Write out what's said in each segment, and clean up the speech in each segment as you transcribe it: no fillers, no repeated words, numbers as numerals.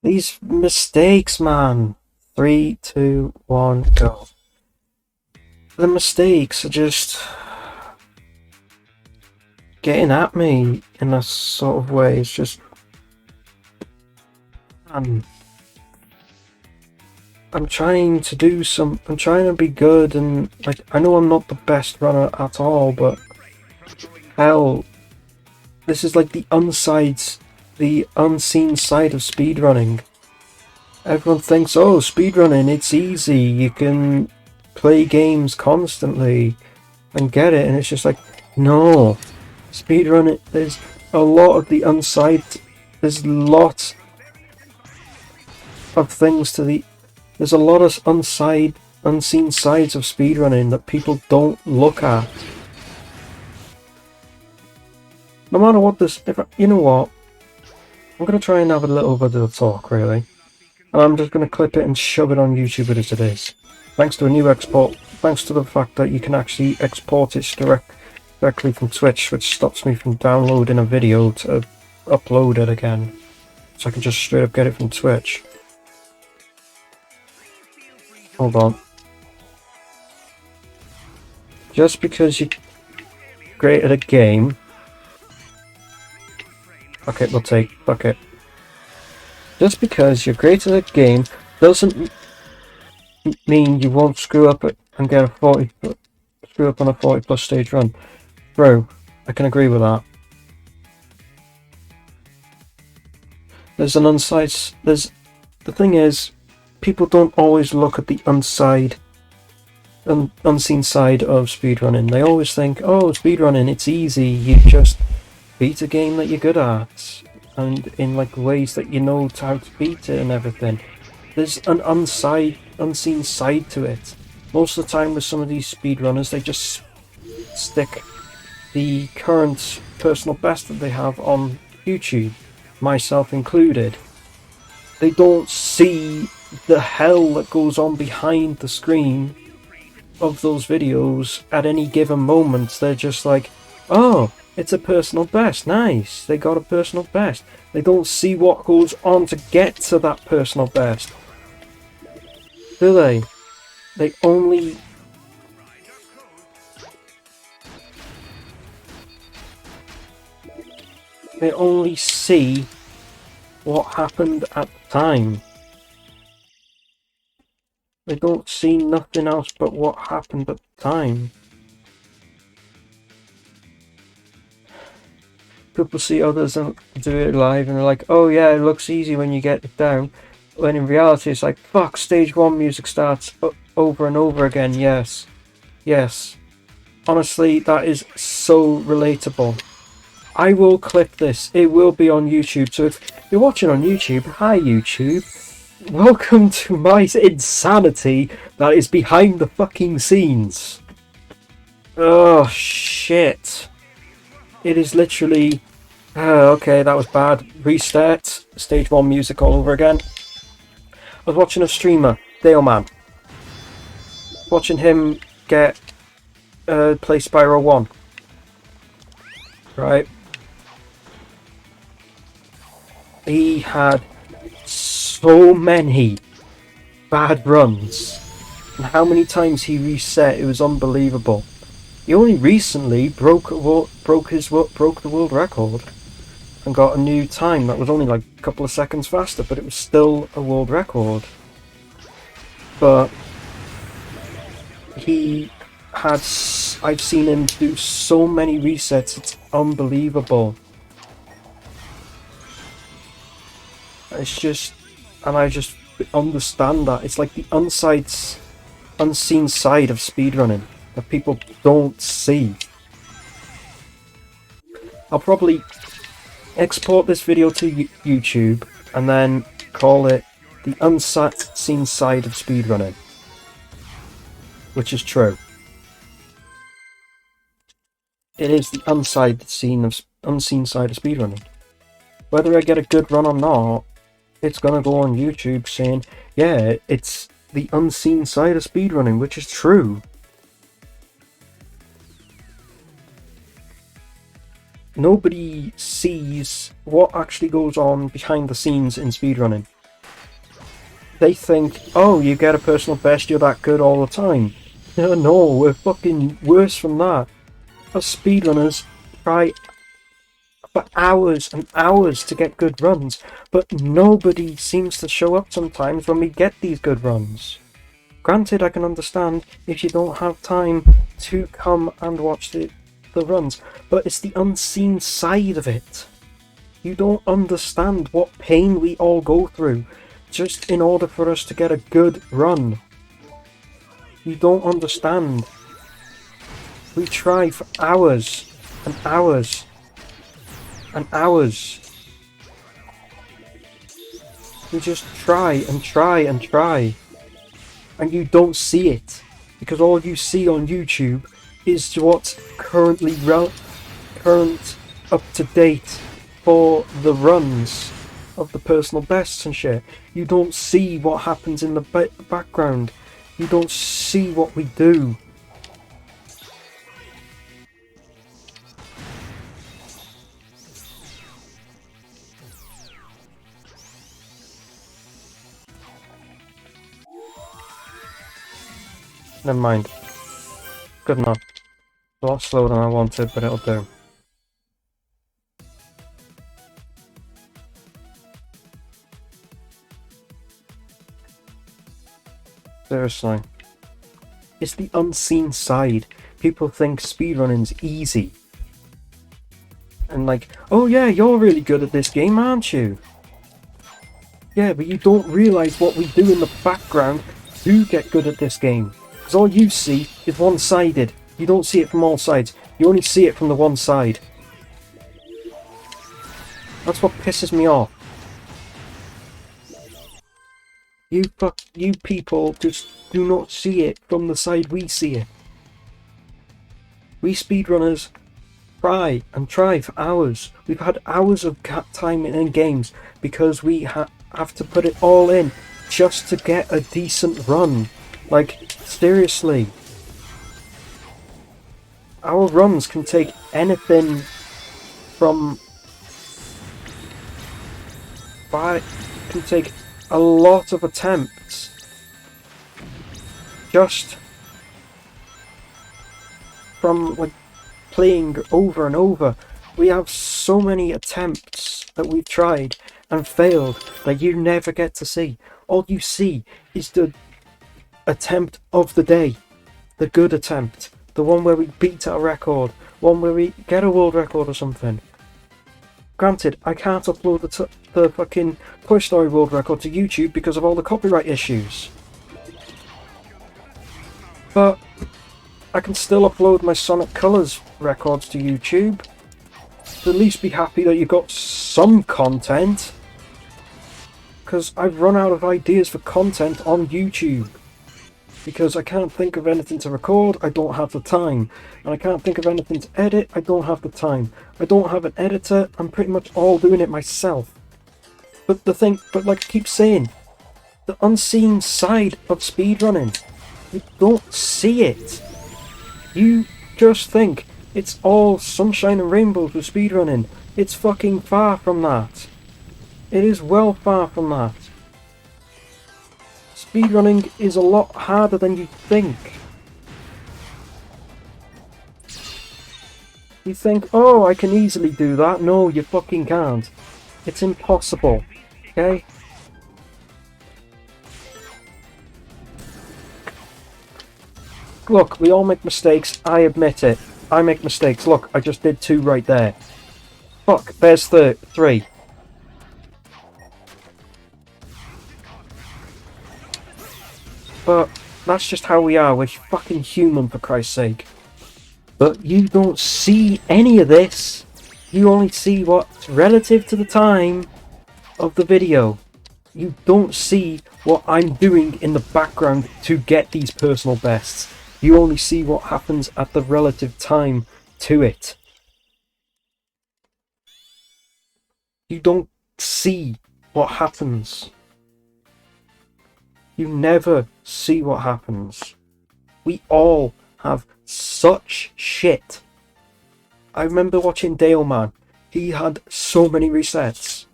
These mistakes, man. 3, 2, 1, go. The mistakes are just getting at me in a sort of way. It's just, I'm, I'm trying to do some. I'm trying to be good, and like I know I'm not the best runner at all, but hell, this is like the unseen side of speedrunning. Everyone thinks, oh, speedrunning, it's easy. You can play games constantly and get it, and it's just like, no. Speedrunning, there's a lot of the unside. There's lots of things to the. There's a lot of unseen sides of speedrunning that people don't look at. No matter what this, you know what, I'm gonna try and have a little bit of talk, really. And I'm just going to clip it and shove it on YouTube as it is. Thanks to a new export, thanks to the fact that you can actually export it directly from Twitch, which stops me from downloading a video to upload it again. So I can just straight up get it from Twitch. Hold on. Just because you created a game... Okay, we'll take... Fuck it. Just because you're great at a game doesn't mean you won't screw up and get a 40 screw up on a 40 plus stage run. Bro, I can agree with that. There's an the thing is, people don't always look at the unseen side of speedrunning. They always think, oh, speedrunning, it's easy, you just beat a game that you're good at. And in like ways that you know how to beat it and everything. There's an unseen side to it. Most of the time with some of these speedrunners, they just stick the current personal best that they have on YouTube, myself included. They don't see the hell that goes on behind the screen of those videos at any given moment. They're just like, oh, it's a personal best. Nice. They got a personal best. They don't see what goes on to get to that personal best. Do they? They only... They only see what happened at the time. They don't see nothing else but what happened at the time. People see others and do it live and they're like, oh yeah, it looks easy when you get it down. When in reality it's like, fuck, stage 1 music starts over and over again. Yes. Yes. Honestly, that is so relatable. I will clip this. It will be on YouTube. So if you're watching on YouTube, hi YouTube. Welcome to my insanity that is behind the fucking scenes. Oh shit. It is literally... okay, that was bad. Restart. Stage 1 music all over again. I was watching a streamer, Daleman. Watching him get... play Spyro 1. Right? He had so many bad runs. And how many times he reset, it was unbelievable. He only recently broke the world record and got a new time that was only like a couple of seconds faster, but it was still a world record. But he had, I've seen him do so many resets, it's unbelievable. It's just, and I just understand that. It's like the unseen side of speedrunning that people don't see. I'll probably export this video to YouTube and then call it the unseen side of speedrunning, which is true. It is the unseen side of speedrunning. Whether I get a good run or not, it's gonna go on YouTube saying, yeah, it's the unseen side of speedrunning, which is true. Nobody sees what actually goes on behind the scenes in speedrunning. they think, oh, you get a personal best, you're that good all the time. No, we're fucking worse from that. Us speedrunners try for hours and hours to get good runs, but nobody seems to show up sometimes when we get these good runs. Granted, I can understand if you don't have time to come and watch the runs, but it's the unseen side of it. You don't understand what pain we all go through just in order for us to get a good run. You don't understand. We try for hours and hours and hours. We just try and try and try. And you don't see it. Because all you see on YouTube is what's currently current up to date for the runs of the personal bests and shit. You don't see what happens in the background. You don't see what we do. Never mind. Good enough. A lot slower than I wanted, but it'll do. Seriously. It's the unseen side. People think speedrunning's easy. And like, oh yeah, you're really good at this game, aren't you? Yeah, but you don't realise what we do in the background to get good at this game. Because all you see is one-sided. You don't see it from all sides. You only see it from the one side. That's what pisses me off. You people just do not see it from the side we see it. We speedrunners try and try for hours. We've had hours of time in games because we have to put it all in just to get a decent run. Like, seriously. Our runs can take anything from... can take a lot of attempts just from like playing over and over. We have so many attempts that we've tried and failed that you never get to see. All you see is the attempt of the day, the good attempt, the one where we beat our record, one where we get a world record or something. Granted, I can't upload the fucking Toy Story world record to YouTube because of all the copyright issues. But I can still upload my Sonic Colors records to YouTube. To at least be happy that you got some content. Because I've run out of ideas for content on YouTube. Because I can't think of anything to record, I don't have the time. And I can't think of anything to edit, I don't have the time. I don't have an editor, I'm pretty much all doing it myself. But like I keep saying, the unseen side of speedrunning, you don't see it. You just think it's all sunshine and rainbows with speedrunning. It's fucking far from that. It is well far from that. Speedrunning is a lot harder than you think. You think, oh, I can easily do that. No, you fucking can't. It's impossible. Okay? Look, we all make mistakes. I admit it. I make mistakes. Look, I just did 2 right there. Fuck, there's 3. But that's just how we are. We're fucking human, for Christ's sake. But you don't see any of this. You only see what's relative to the time of the video. You don't see what I'm doing in the background to get these personal bests. You only see what happens at the relative time to it. You don't see what happens. You never see what happens. We all have such shit. I remember watching Dale Man. He had so many resets.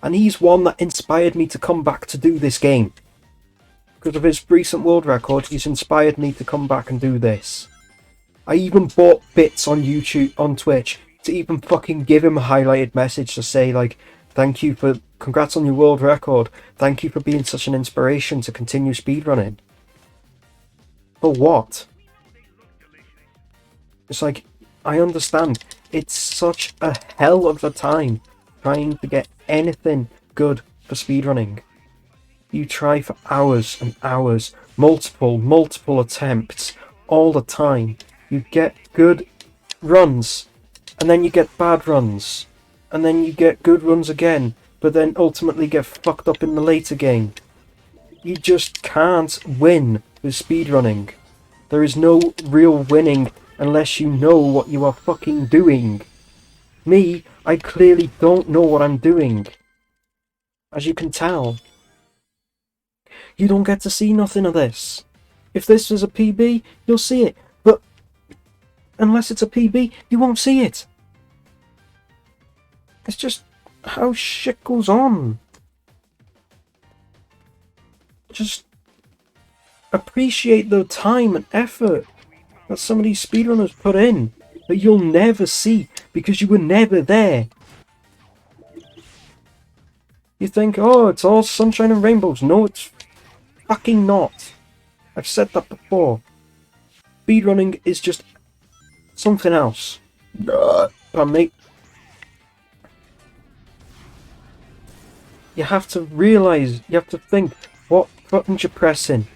And he's one that inspired me to come back to do this game. Because of his recent world record, he's inspired me to come back and do this. I even bought bits on YouTube, on Twitch, to even fucking give him a highlighted message to say, like, congrats on your world record. Thank you for being such an inspiration to continue speedrunning. For what? It's like, I understand. It's such a hell of a time trying to get anything good for speedrunning. You try for hours and hours, multiple attempts, all the time. You get good runs, and then you get bad runs, and then you get good runs again, but then ultimately get fucked up in the later game. You just can't win with speedrunning. There is no real winning unless you know what you are fucking doing. Me, I clearly don't know what I'm doing. As you can tell. You don't get to see nothing of this. If this is a PB, you'll see it. But unless it's a PB, you won't see it. It's just how shit goes on. Just appreciate the time and effort that some of these speedrunners put in that you'll never see because you were never there. You think, oh, it's all sunshine and rainbows. No, it's fucking not. I've said that before. Speedrunning is just something else. Pardon me. You have to realise, you have to think what buttons you're pressing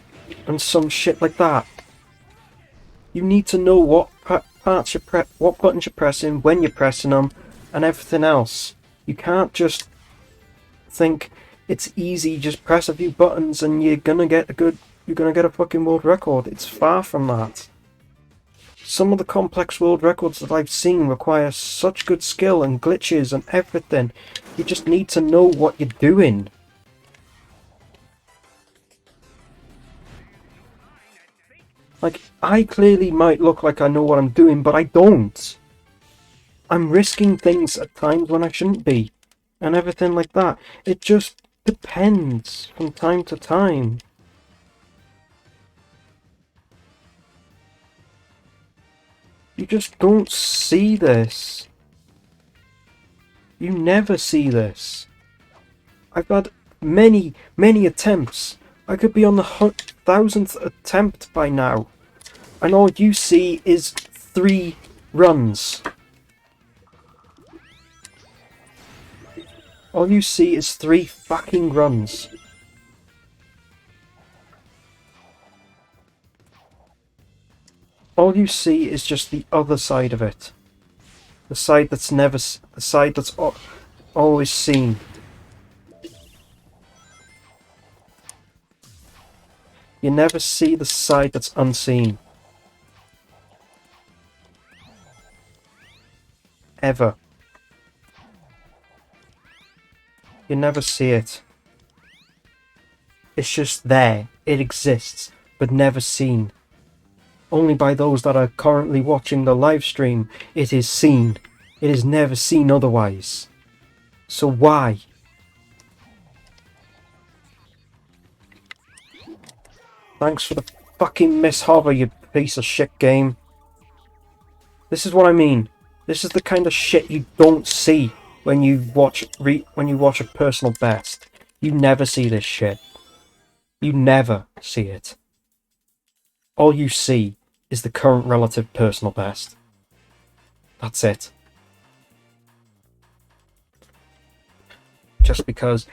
and some shit like that. You need to know what buttons you're pressing, when you're pressing them, and everything else. You can't just think it's easy, just press a few buttons and you're gonna get a fucking world record. It's far from that. Some of the complex world records that I've seen require such good skill and glitches and everything. You just need to know what you're doing. Like, I clearly might look like I know what I'm doing, but I don't. I'm risking things at times when I shouldn't be, and everything like that. It just depends from time to time. You just don't see this. You never see this. I've had many attempts. I could be on the 1,000th attempt by now. And all you see is 3 runs. All you see is 3 fucking runs. All you see is just the other side of it. The side that's always seen. You never see the side that's unseen. Ever. You never see it. It's just there. It exists, but never seen. Only by those that are currently watching the live stream, it is seen. It is never seen otherwise. So why? Thanks for the fucking miss hover, you piece of shit game. This is what I mean. This is the kind of shit you don't see when you watch a personal best. You never see this shit. You never see it. All you see is the current relative personal best. That's it. Just because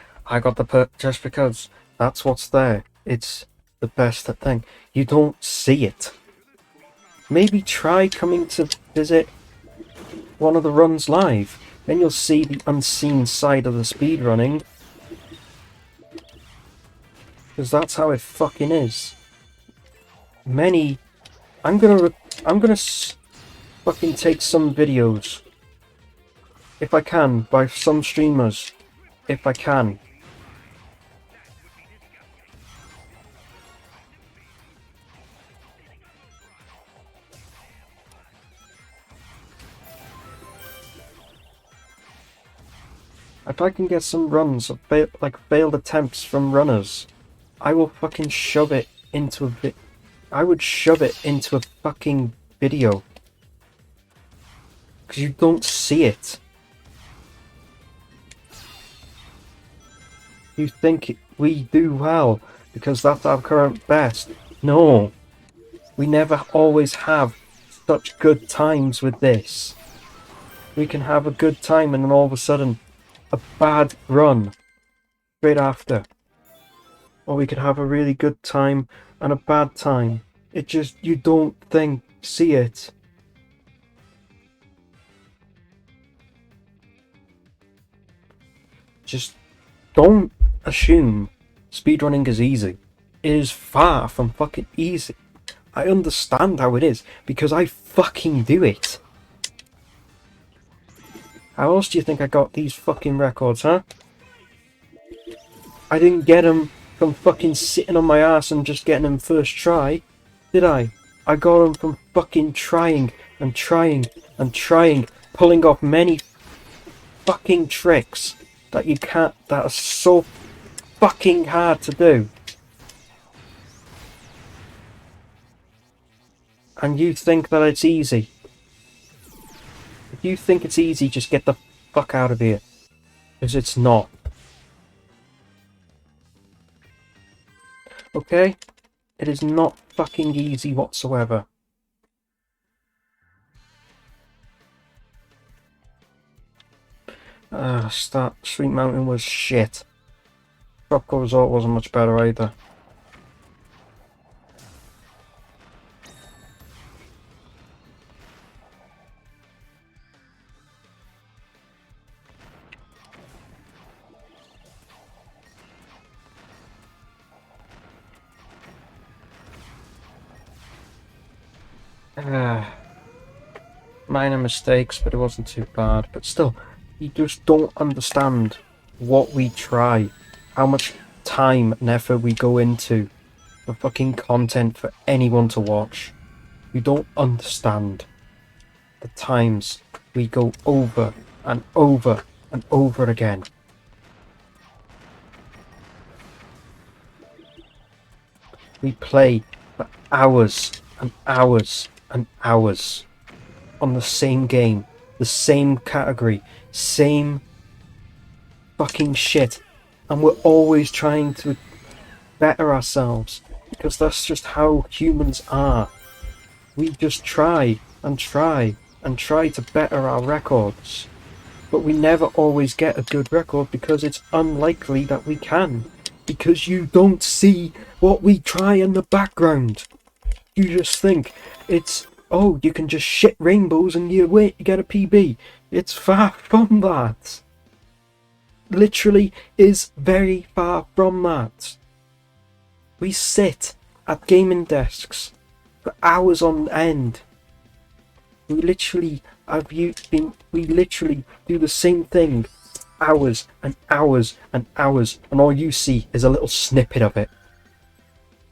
just because that's what's there, it's the best thing. You don't see it. Maybe try coming to visit one of the runs live. Then you'll see the unseen side of the speedrunning. Because that's how it fucking is. I'm gonna fucking take some videos. If I can, by some streamers. If I can. If I can get some runs of failed attempts from runners, I will fucking shove it into a I would shove it into a fucking video. Because you don't see it. You think we do well because that's our current best. No. We never always have such good times with this. We can have a good time and then all of a sudden a bad run straight after. Or we could have a really good time and a bad time. It just, you don't see it. Just don't assume speedrunning is easy. It is far from fucking easy. I understand how it is, because I fucking do it. How else do you think I got these fucking records, huh? I didn't get them from fucking sitting on my ass and just getting them first try, did I? I got them from fucking trying and trying and trying, pulling off many fucking tricks that you can't, that are so fucking hard to do. And you think that it's easy. If you think it's easy, just get the fuck out of here. Because it's not. Okay? It is not fucking easy whatsoever. Street Mountain was shit. Tropical Resort wasn't much better either. Minor mistakes, but it wasn't too bad. But still, you just don't understand what we try, how much time and effort we go into for fucking content for anyone to watch. You don't understand the times we go over and over and over again. We play for hours and hours and hours on the same game, the same category, same fucking shit, and we're always trying to better ourselves, because that's just how humans are. We just try and try and try to better our records, but we never always get a good record because it's unlikely that we can, because you don't see what we try in the background. You just think it's, oh, you can just shit rainbows and you get a PB. It's far from that. Literally is very far from that. We sit at gaming desks for hours on end. We literally do the same thing hours and hours and hours, and all you see is a little snippet of it.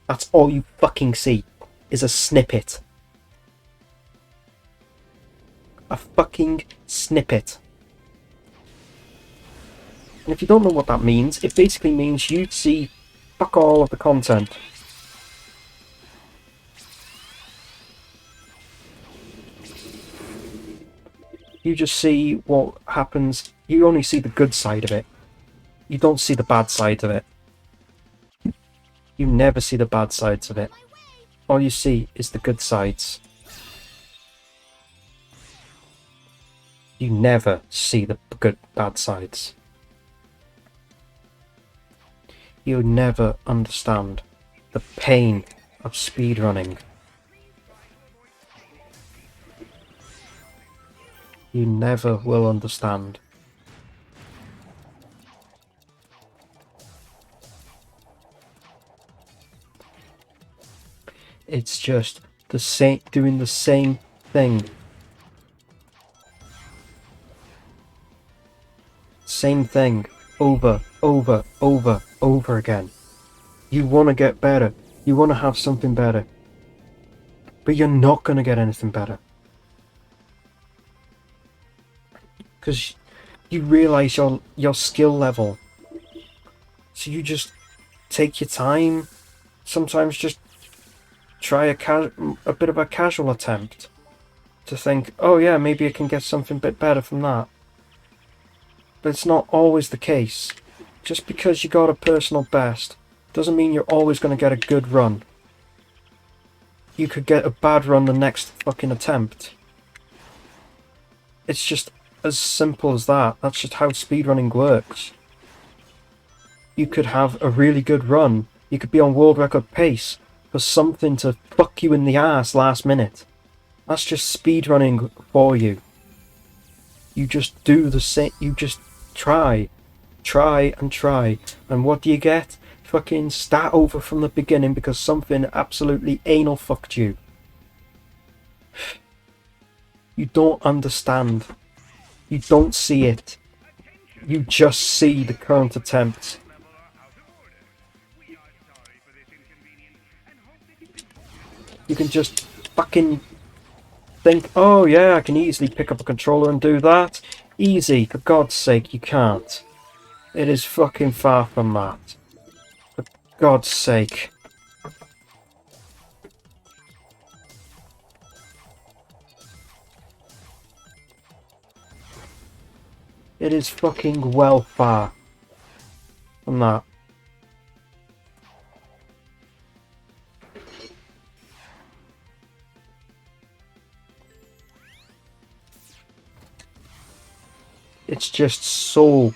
That's all you fucking see, is a snippet. A fucking snippet. And if you don't know what that means, it basically means you see fuck all of the content. You just see what happens. You only see the good side of it. You don't see the bad side of it. You never see the bad sides of it. All you see is the good sides. You never see the bad sides. You never understand the pain of speedrunning. You never will understand. It's just the same, doing the same thing. Same thing over again. You want to get better. You want to have something better. But you're not going to get anything better. Because you realise your skill level. So you just take your time. Sometimes just try a bit of a casual attempt to think, oh yeah, maybe I can get something a bit better from that. But it's not always the case. Just because you got a personal best doesn't mean you're always going to get a good run. You could get a bad run the next fucking attempt. It's just as simple as that. That's just how speedrunning works. You could have a really good run. You could be on world record pace for something to fuck you in the ass last minute. That's just speedrunning for you. You just do the same. You just try and try. And what do you get? Fucking start over from the beginning because something absolutely anal fucked you. You don't understand. You don't see it. You just see the current attempt. You can just fucking think, oh yeah, I can easily pick up a controller and do that. Easy, for God's sake, you can't. It is fucking far from that. For God's sake. It is fucking well far from that. It's just so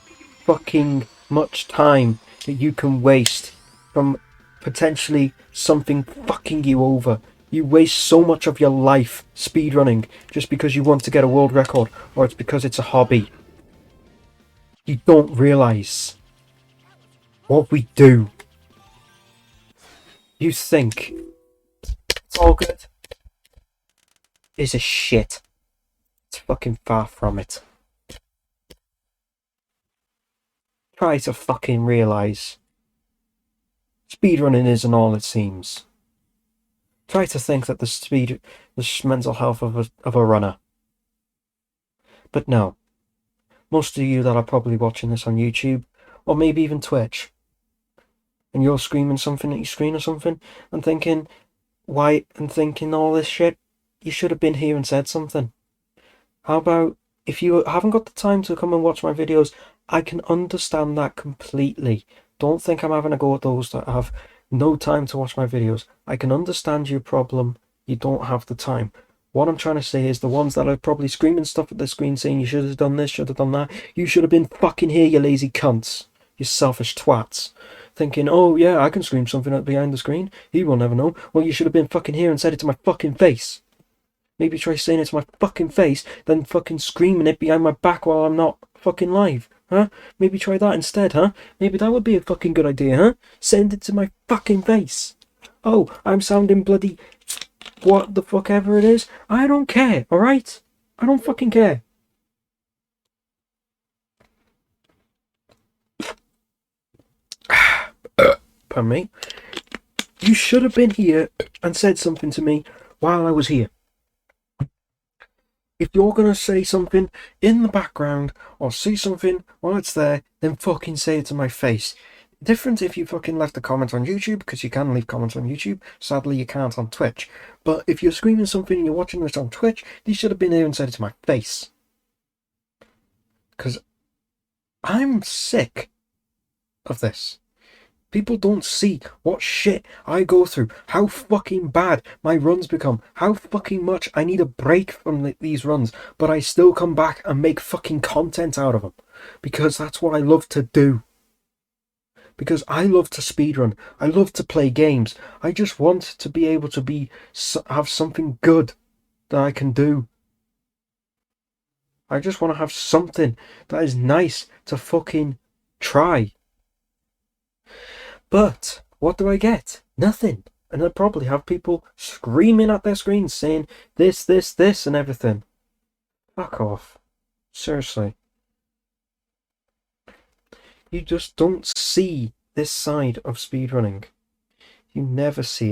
fucking much time that you can waste from potentially something fucking you over. You waste so much of your life speedrunning just because you want to get a world record or it's because it's a hobby. You don't realise what we do. You think it's all good. Is a shit. It's fucking far from it. Try to fucking realise speedrunning isn't all it seems. Try to think that the mental health of a runner. But no. Most of you that are probably watching this on YouTube, or maybe even Twitch, and you're screaming something at your screen or something, and thinking, why, and thinking all this shit, you should have been here and said something. How about, if you haven't got the time to come and watch my videos, I can understand that completely. Don't think I'm having a go at those that have no time to watch my videos. I can understand your problem. You don't have the time. What I'm trying to say is the ones that are probably screaming stuff at the screen saying you should have done this, should have done that. You should have been fucking here, you lazy cunts. You selfish twats. Thinking, oh yeah, I can scream something at behind the screen. He will never know. Well, you should have been fucking here and said it to my fucking face. Maybe try saying it to my fucking face, then fucking screaming it behind my back while I'm not fucking live. Huh? Maybe try that instead, huh? Maybe that would be a fucking good idea, huh? Send it to my fucking face. Oh, I'm sounding bloody what the fuck ever it is. I don't care, alright? I don't fucking care. Pardon me. You should have been here and said something to me while I was here. If you're going to say something in the background or see something while it's there, then fucking say it to my face. Different if you fucking left a comment on YouTube, because you can leave comments on YouTube. Sadly, you can't on Twitch. But if you're screaming something and you're watching this on Twitch, you should have been here and said it to my face. Because I'm sick of this. People don't see what shit I go through, how fucking bad my runs become, how fucking much I need a break from these runs, but I still come back and make fucking content out of them. Because that's what I love to do. Because I love to speedrun, I love to play games, I just want to be able to have something good that I can do. I just want to have something that is nice to fucking try. But what do I get? Nothing. And I probably have people screaming at their screens saying this, and everything. Fuck off. Seriously. You just don't see this side of speedrunning. You never see it.